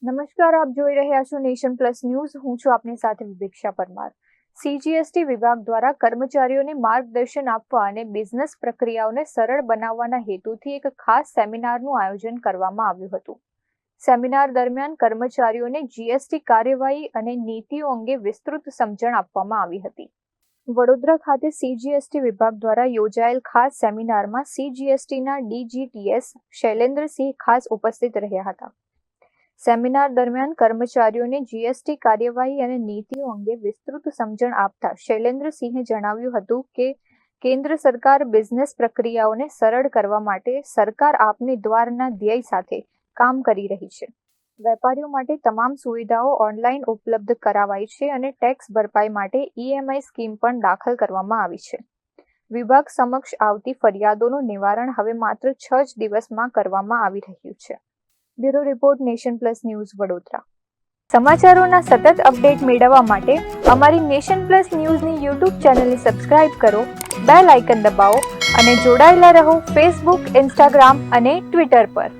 નમસ્કાર, આપ જોઈ રહ્યા છો નેશન પ્લસ ન્યૂઝ. હું છું આપની સાથે વિવેક્ષા પરમાર. સીજીએસટી વિભાગ દ્વારા કર્મચારીઓને માર્ગદર્શન આપવા અને બિઝનેસ પ્રક્રિયાઓને સરળ બનાવવાના હેતુથી એક ખાસ સેમિનારનું આયોજન કરવામાં આવ્યું હતું. સેમિનાર દરમિયાન કર્મચારીઓને જીએસટી કાર્યવાહી અને નીતિઓ અંગે વિસ્તૃત સમજણ આપવામાં આવી હતી. વડોદરા ખાતે સીજીએસટી વિભાગ દ્વારા યોજાયેલ ખાસ સેમિનારમાં સીજીએસટીના ડીજીટીએસ શૈલેન્દ્રસિંહ ખાસ ઉપસ્થિત રહ્યા હતા. સેમિનાર દરમિયાન કર્મચારીઓને જીએસટી કાર્યવાહી અને નીતિઓ અંગે વિસ્તૃત સમજણ આપતા શૈલેન્દ્રસિંહે જણાવ્યું હતું કે કેન્દ્ર સરકાર બિઝનેસ પ્રક્રિયાઓને સરળ કરવા માટે સરકાર આપને દ્વારના ધ્યેય સાથે કામ કરી રહી છે. વેપારીઓ માટે તમામ સુવિધાઓ ઓનલાઈન ઉપલબ્ધ કરાવાઈ છે અને ટેક્સ ભરપાઈ માટે ઈએમઆઈ સ્કીમ પણ દાખલ કરવામાં આવી છે. વિભાગ સમક્ષ આવતી ફરિયાદોનું નિવારણ હવે માત્ર 6 જ દિવસમાં કરવામાં આવી રહ્યું છે. Bureau report, nation plus news, Vadodara. સમાચારોના સતત અપડેટ મેળવવા માટે અમારી નેશન પ્લસ ન્યૂઝની યુટ્યુબ ચેનલને સબસ્ક્રાઇબ કરો, બેલ આઇકન દબાવો અને જોડાયેલા રહો ફેસબુક, ઇન્સ્ટાગ્રામ અને ટ્વિટર પર.